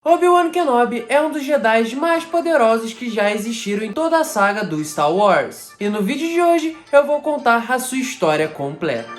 Obi-Wan Kenobi é um dos Jedi mais poderosos que já existiram em toda a saga do Star Wars. E no vídeo de hoje eu vou contar a sua história completa.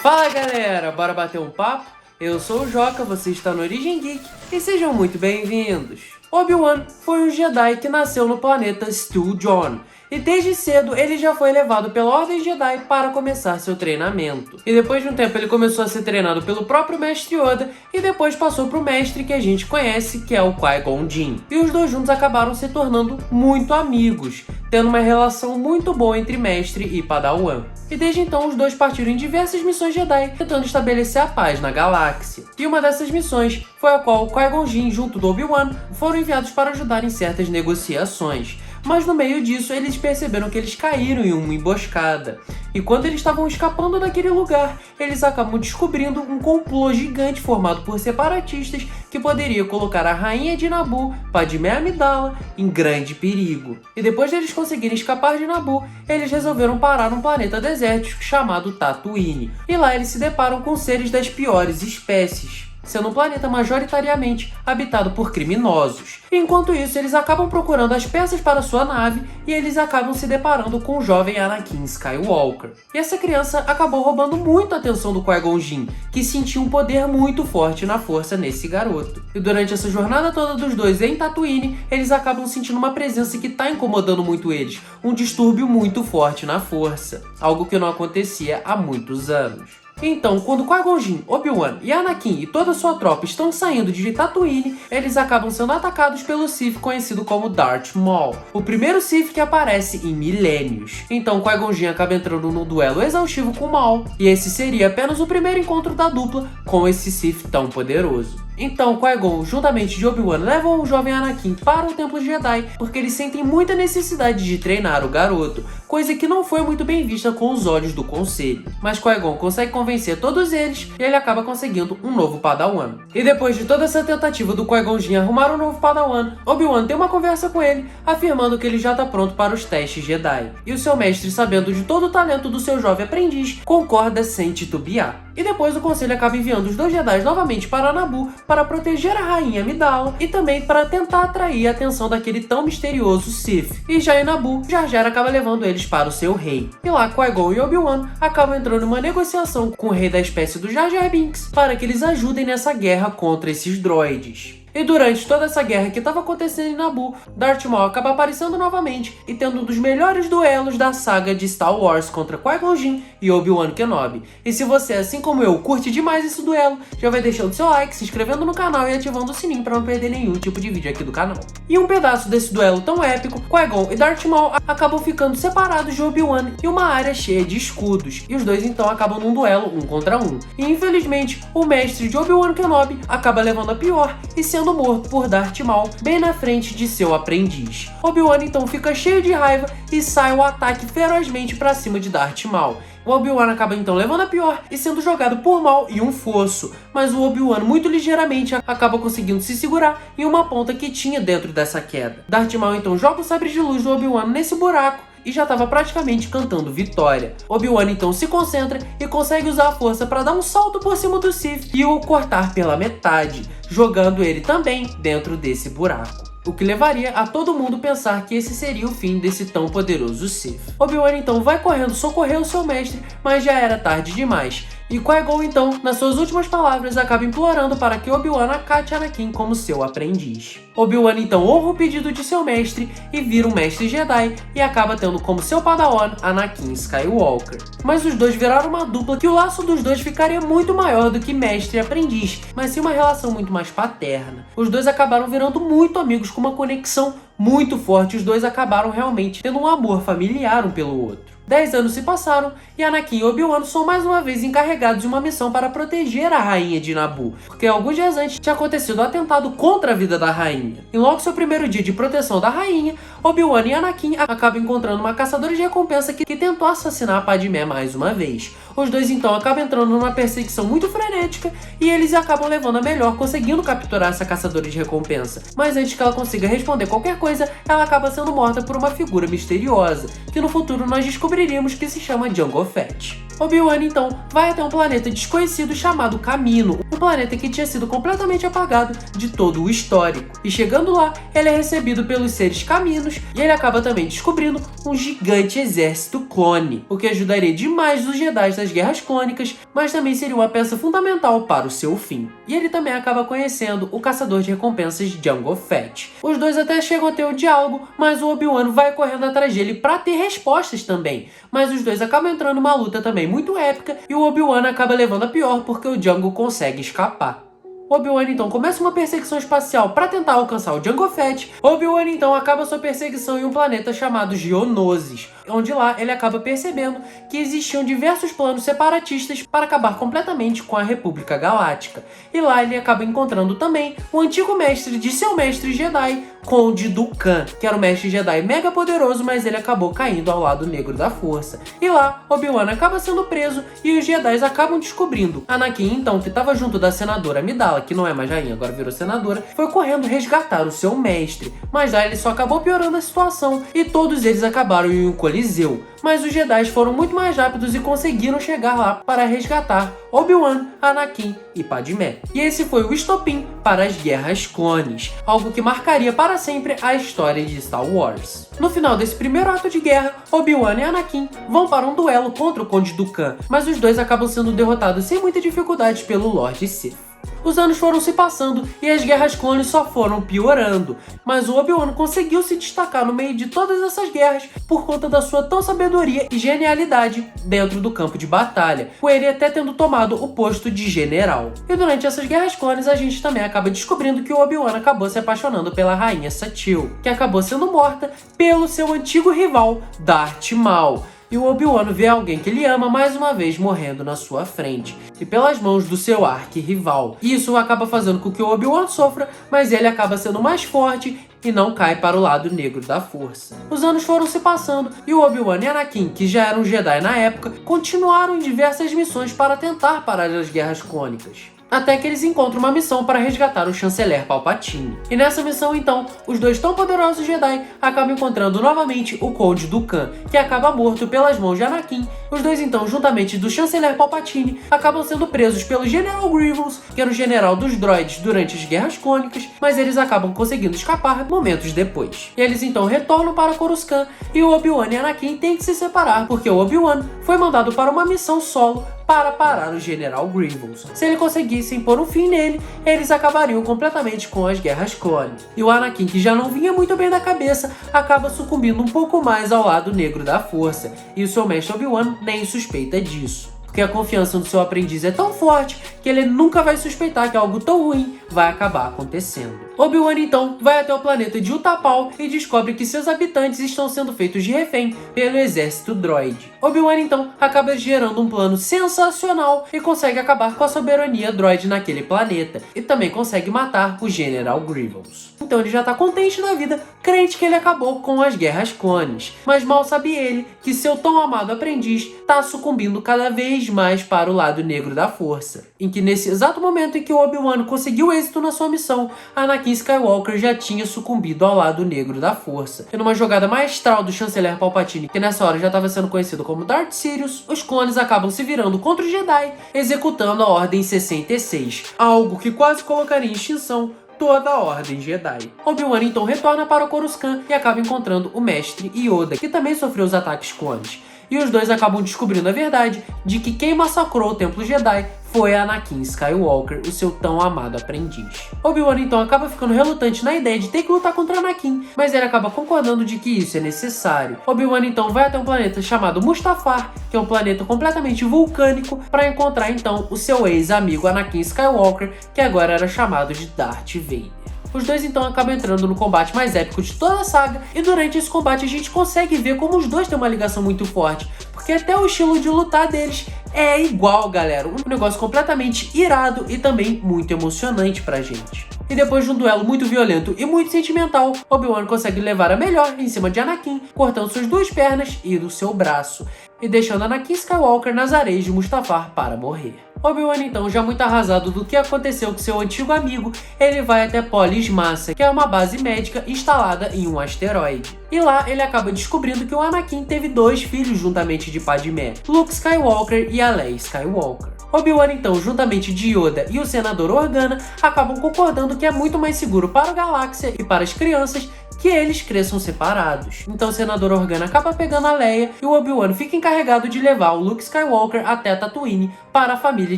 Fala galera, bora bater um papo? Eu sou o Joca, você está no Origem Geek e sejam muito bem-vindos. Obi-Wan foi um Jedi que nasceu no planeta Stu-Jon. E desde cedo ele já foi levado pela Ordem Jedi para começar seu treinamento. E depois de um tempo ele começou a ser treinado pelo próprio Mestre Yoda e depois passou para o mestre que a gente conhece, que é o Qui-Gon Jinn. E os dois juntos acabaram se tornando muito amigos, tendo uma relação muito boa entre mestre e padawan. E desde então os dois partiram em diversas missões Jedi, tentando estabelecer a paz na galáxia. E uma dessas missões foi a qual o Qui-Gon Jinn junto do Obi-Wan foram enviados para ajudar em certas negociações. Mas no meio disso, eles perceberam que eles caíram em uma emboscada. E quando eles estavam escapando daquele lugar, eles acabam descobrindo um complô gigante formado por separatistas que poderia colocar a rainha de Naboo, Padmé Amidala, em grande perigo. E depois de eles conseguirem escapar de Naboo, eles resolveram parar num planeta desértico chamado Tatooine. E lá eles se deparam com seres das piores espécies, sendo um planeta majoritariamente habitado por criminosos. Enquanto isso, eles acabam procurando as peças para sua nave e eles acabam se deparando com o jovem Anakin Skywalker. E essa criança acabou roubando muito a atenção do Qui-Gon Jinn, que sentiu um poder muito forte na força nesse garoto. E durante essa jornada toda dos dois em Tatooine, eles acabam sentindo uma presença que está incomodando muito eles, um distúrbio muito forte na força, algo que não acontecia há muitos anos. Então, quando Qui-Gon Jinn, Obi-Wan e Anakin e toda sua tropa estão saindo de Tatooine, eles acabam sendo atacados pelo Sith conhecido como Darth Maul, o primeiro Sith que aparece em milênios. Então, Qui-Gon Jinn acaba entrando num duelo exaustivo com Maul, e esse seria apenas o primeiro encontro da dupla com esse Sith tão poderoso. Então, Qui-Gon, juntamente de Obi-Wan, levam o jovem Anakin para o Templo Jedi, porque eles sentem muita necessidade de treinar o garoto, coisa que não foi muito bem vista com os olhos do Conselho. Mas Qui-Gon consegue convencer todos eles e ele acaba conseguindo um novo Padawan. E depois de toda essa tentativa do Qui-Gon Jinn arrumar um novo Padawan, Obi-Wan tem uma conversa com ele, afirmando que ele já está pronto para os testes Jedi. E o seu mestre, sabendo de todo o talento do seu jovem aprendiz, concorda sem titubear. E depois o Conselho acaba enviando os dois Jedi novamente para Naboo para proteger a rainha Amidala e também para tentar atrair a atenção daquele tão misterioso Sith. E já em Naboo, Jar Jar acaba levando eles para o seu rei. E lá Qui-Gon e Obi-Wan acabam entrando em uma negociação com o rei da espécie do Jar Jar Binks para que eles ajudem nessa guerra contra esses droides. E durante toda essa guerra que estava acontecendo em Naboo, Darth Maul acaba aparecendo novamente e tendo um dos melhores duelos da saga de Star Wars contra Qui-Gon Jinn e Obi-Wan Kenobi. E se você, assim como eu, curte demais esse duelo, já vai deixando seu like, se inscrevendo no canal e ativando o sininho para não perder nenhum tipo de vídeo aqui do canal. E um pedaço desse duelo tão épico, Qui-Gon e Darth Maul acabam ficando separados de Obi-Wan em uma área cheia de escudos. E os dois então acabam num duelo 1 contra 1. E infelizmente, o mestre de Obi-Wan Kenobi acaba levando a pior e sendo morto por Darth Maul bem na frente de seu aprendiz. Obi-Wan então fica cheio de raiva e sai o ataque ferozmente para cima de Darth Maul. O Obi-Wan acaba então levando a pior e sendo jogado por Maul em um fosso, mas o Obi-Wan muito ligeiramente acaba conseguindo se segurar em uma ponta que tinha dentro dessa queda. Darth Maul então joga o sabre de luz do Obi-Wan nesse buraco e já estava praticamente cantando vitória. Obi-Wan então se concentra e consegue usar a força para dar um salto por cima do Sith e o cortar pela metade, jogando ele também dentro desse buraco, o que levaria a todo mundo pensar que esse seria o fim desse tão poderoso Sith. Obi-Wan então vai correndo socorrer o seu mestre, mas já era tarde demais. E Qui-Gon então, nas suas últimas palavras, acaba implorando para que Obi-Wan acate Anakin como seu aprendiz. Obi-Wan então honra o pedido de seu mestre e vira um mestre Jedi e acaba tendo como seu padawan Anakin Skywalker. Mas os dois viraram uma dupla que o laço dos dois ficaria muito maior do que mestre e aprendiz, mas sim uma relação muito mais paterna. Os dois acabaram virando muito amigos com uma conexão muito forte, os dois acabaram realmente tendo um amor familiar um pelo outro. 10 anos se passaram e Anakin e Obi-Wan são mais uma vez encarregados de uma missão para proteger a rainha de Naboo, porque alguns dias antes tinha acontecido um atentado contra a vida da rainha. E logo seu primeiro dia de proteção da rainha, Obi-Wan e Anakin acabam encontrando uma caçadora de recompensa que tentou assassinar a Padmé mais uma vez. os dois então acabam entrando numa perseguição muito frenética e eles acabam levando a melhor, conseguindo capturar essa caçadora de recompensa. Mas antes que ela consiga responder qualquer coisa, ela acaba sendo morta por uma figura misteriosa, que no futuro nós descobriríamos que se chama Jango Fett. Obi-Wan então vai até um planeta desconhecido chamado Kamino, um planeta que tinha sido completamente apagado de todo o histórico. E chegando lá, ele é recebido pelos seres Kaminos e ele acaba também descobrindo um gigante exército clone, o que ajudaria demais os Jedi das Guerras Clônicas, mas também seria uma peça fundamental para o seu fim. E ele também acaba conhecendo o caçador de recompensas Jango Fett. Os dois até chegam a ter um diálogo, mas o Obi-Wan vai correndo atrás dele para ter respostas também. Mas os dois acabam entrando numa luta também muito épica e o Obi-Wan acaba levando a pior porque o Jango consegue escapar. Obi-Wan então começa uma perseguição espacial para tentar alcançar o Jango Fett. Obi-Wan então acaba sua perseguição em um planeta chamado Geonosis, onde lá ele acaba percebendo que existiam diversos planos separatistas para acabar completamente com a República Galáctica. E lá ele acaba encontrando também o antigo mestre de seu mestre Jedi, Conde Dooku, que era um mestre Jedi mega poderoso, mas ele acabou caindo ao lado negro da força. E lá, Obi-Wan acaba sendo preso e os Jedi acabam descobrindo. Anakin então, que estava junto da senadora Amidala, que não é mais rainha, agora virou senadora, foi correndo resgatar o seu mestre. Mas lá ele só acabou piorando a situação e todos eles acabaram em um coliseu. Mas os Jedi foram muito mais rápidos e conseguiram chegar lá para resgatar Obi-Wan, Anakin e Padmé. E esse foi o estopim para as Guerras Clones, algo que marcaria para sempre a história de Star Wars. No final desse primeiro ato de guerra, Obi-Wan e Anakin vão para um duelo contra o Conde Dooku, mas os dois acabam sendo derrotados sem muita dificuldade pelo Lord Sith. Os anos foram se passando e as guerras clones só foram piorando, mas o Obi-Wan conseguiu se destacar no meio de todas essas guerras por conta da sua tão sabedoria e genialidade dentro do campo de batalha, com ele até tendo tomado o posto de general. E durante essas guerras clones a gente também acaba descobrindo que o Obi-Wan acabou se apaixonando pela rainha Satele, que acabou sendo morta pelo seu antigo rival Darth Maul. E o Obi-Wan vê alguém que ele ama mais uma vez morrendo na sua frente, e pelas mãos do seu arqui-rival. Isso acaba fazendo com que o Obi-Wan sofra, mas ele acaba sendo mais forte e não cai para o lado negro da força. Os anos foram se passando e o Obi-Wan e Anakin, que já eram Jedi na época, continuaram em diversas missões para tentar parar as guerras clônicas. Até que eles encontram uma missão para resgatar o chanceler Palpatine. E nessa missão, então, os dois tão poderosos Jedi acabam encontrando novamente o Conde Dooku, que acaba morto pelas mãos de Anakin. Os dois, então, juntamente do chanceler Palpatine, acabam sendo presos pelo General Grievous, que era o general dos droids durante as Guerras Clônicas, mas eles acabam conseguindo escapar momentos depois. E eles, então, retornam para Coruscant e o Obi-Wan e Anakin têm que se separar, porque o Obi-Wan foi mandado para uma missão solo para parar o General Grievous. Se ele conseguisse pôr um fim nele, eles acabariam completamente com as Guerras Clones. E o Anakin, que já não vinha muito bem da cabeça, acaba sucumbindo um pouco mais ao lado negro da força, e o seu mestre Obi-Wan nem suspeita disso. Porque a confiança no seu aprendiz é tão forte que ele nunca vai suspeitar que algo tão ruim vai acabar acontecendo. Obi-Wan então vai até o planeta de Utapau e descobre que seus habitantes estão sendo feitos de refém pelo exército droide. Obi-Wan então acaba gerando um plano sensacional e consegue acabar com a soberania droide naquele planeta e também consegue matar o General Grievous. Então ele já tá contente na vida, crente que ele acabou com as Guerras Clones, mas mal sabe ele que seu tão amado aprendiz tá sucumbindo cada vez mais para o lado negro da força, em que nesse exato momento em que o Obi-Wan conseguiu êxito na sua missão, Anakin Skywalker já tinha sucumbido ao lado negro da força. E numa jogada maestral do chanceler Palpatine, que nessa hora já estava sendo conhecido como Darth Sidious, os clones acabam se virando contra os Jedi, executando a Ordem 66, algo que quase colocaria em extinção toda a Ordem Jedi. Obi-Wan então retorna para o Coruscant e acaba encontrando o mestre Yoda, que também sofreu os ataques clones. E os dois acabam descobrindo a verdade de que quem massacrou o Templo Jedi foi Anakin Skywalker, o seu tão amado aprendiz. Obi-Wan então acaba ficando relutante na ideia de ter que lutar contra Anakin, mas ele acaba concordando de que isso é necessário. Obi-Wan então vai até um planeta chamado Mustafar, que é um planeta completamente vulcânico, para encontrar então o seu ex-amigo Anakin Skywalker, que agora era chamado de Darth Vader. Os dois então acabam entrando no combate mais épico de toda a saga, e durante esse combate a gente consegue ver como os dois têm uma ligação muito forte, porque até o estilo de lutar deles é igual, galera. Um negócio completamente irado e também muito emocionante pra gente. E depois de um duelo muito violento e muito sentimental, Obi-Wan consegue levar a melhor em cima de Anakin, cortando suas 2 pernas e do seu braço, e deixando Anakin Skywalker nas areias de Mustafar para morrer. Obi-Wan então, já muito arrasado do que aconteceu com seu antigo amigo, ele vai até Polis Massa, que é uma base médica instalada em um asteroide. E lá ele acaba descobrindo que o Anakin teve 2 filhos juntamente de Padmé, Luke Skywalker e a Leia Skywalker. Obi-Wan então, juntamente de Yoda e o Senador Organa, acabam concordando que é muito mais seguro para a galáxia e para as crianças que eles cresçam separados. Então o Senador Organa acaba pegando a Leia e o Obi-Wan fica encarregado de levar o Luke Skywalker até Tatooine para a família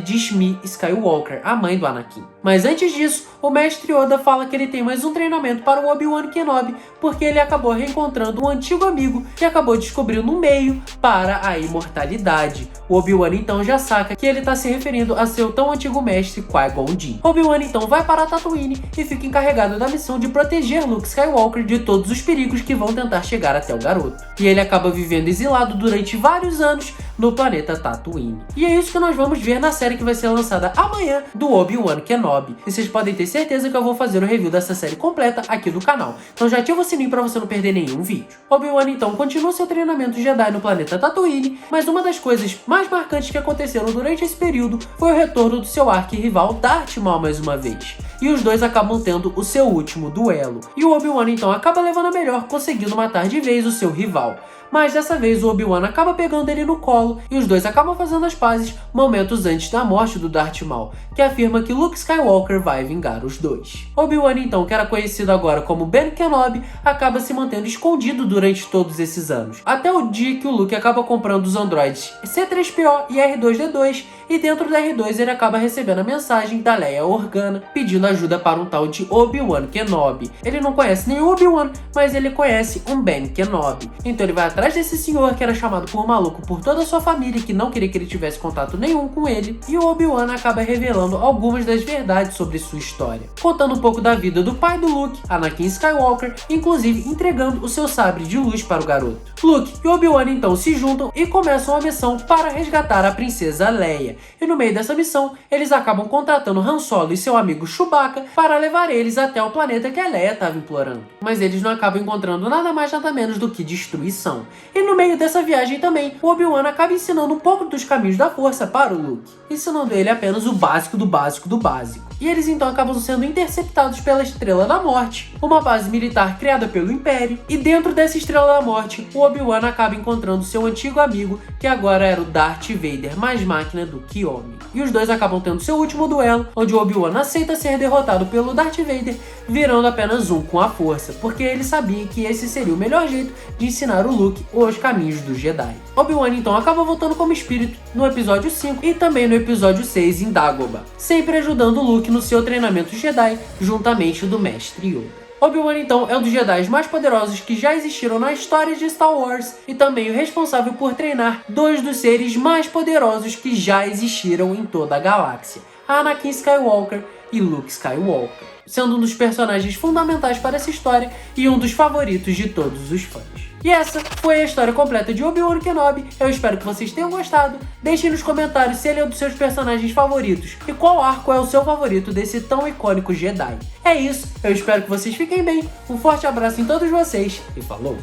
de Shmi Skywalker, a mãe do Anakin. Mas antes disso, o Mestre Yoda fala que ele tem mais um treinamento para o Obi-Wan Kenobi, porque ele acabou reencontrando um antigo amigo e acabou descobrindo um meio para a imortalidade. O Obi-Wan então já saca que ele está se referindo a seu tão antigo mestre Qui-Gon Jinn. Obi-Wan então vai para Tatooine e fica encarregado da missão de proteger Luke Skywalker de todos os perigos que vão tentar chegar até o garoto. E ele acaba vivendo exilado durante vários anos no planeta Tatooine. E é isso que nós vamos ver na série que vai ser lançada amanhã do Obi-Wan Kenobi. E vocês podem ter certeza que eu vou fazer o review dessa série completa aqui do canal. Então já ativa o sininho para você não perder nenhum vídeo. Obi-Wan então continua seu treinamento Jedi no planeta Tatooine, mas uma das coisas mais marcantes que aconteceram durante esse período foi o retorno do seu arqui-rival Darth Maul mais uma vez. E os dois acabam tendo o seu último duelo. E o Obi-Wan então acaba levando a melhor, conseguindo matar de vez o seu rival. Mas dessa vez o Obi-Wan acaba pegando ele no colo e os dois acabam fazendo as pazes momentos antes da morte do Darth Maul, que afirma que Luke Skywalker vai vingar os dois. Obi-Wan então, que era conhecido agora como Ben Kenobi, acaba se mantendo escondido durante todos esses anos, até o dia que o Luke acaba comprando os androides C-3PO e R2-D2, e dentro da R2 ele acaba recebendo a mensagem da Leia Organa pedindo ajuda para um tal de Obi-Wan Kenobi. Ele não conhece nem o Obi-Wan, mas ele conhece um Ben Kenobi. Então ele vai atrás desse senhor que era chamado por maluco por toda a sua família, que não queria que ele tivesse contato nenhum com ele, e o Obi-Wan acaba revelando algumas das verdades sobre sua história, contando um pouco da vida do pai do Luke, Anakin Skywalker, inclusive entregando o seu sabre de luz para o garoto. Luke e Obi-Wan então se juntam e começam a missão para resgatar a princesa Leia, e no meio dessa missão eles acabam contratando Han Solo e seu amigo Chewbacca para levar eles até o planeta que a Leia estava implorando. Mas eles não acabam encontrando nada mais nada menos do que destruição. E no meio dessa viagem também, o Obi-Wan acaba ensinando um pouco dos caminhos da força para o Luke, ensinando ele apenas o básico do básico do básico. E eles então acabam sendo interceptados pela Estrela da Morte, uma base militar criada pelo Império, e dentro dessa Estrela da Morte, o Obi-Wan acaba encontrando seu antigo amigo, que agora era o Darth Vader, mais máquina do que homem. E os dois acabam tendo seu último duelo, onde o Obi-Wan aceita ser derrotado pelo Darth Vader, virando apenas um com a força, porque ele sabia que esse seria o melhor jeito de ensinar o Luke os caminhos do Jedi. Obi-Wan então acaba voltando como espírito no episódio 5 e também no episódio 6 em Dagobah, sempre ajudando o Luke no seu treinamento Jedi, juntamente do Mestre Yoda. Obi-Wan então é um dos Jedi mais poderosos que já existiram na história de Star Wars e também o responsável por treinar 2 dos seres mais poderosos que já existiram em toda a galáxia, Anakin Skywalker e Luke Skywalker, sendo um dos personagens fundamentais para essa história e um dos favoritos de todos os fãs. E essa foi a história completa de Obi-Wan Kenobi. Eu espero que vocês tenham gostado. Deixem nos comentários se ele é um dos seus personagens favoritos e qual arco é o seu favorito desse tão icônico Jedi. É isso, eu espero que vocês fiquem bem. Um forte abraço em todos vocês e falou!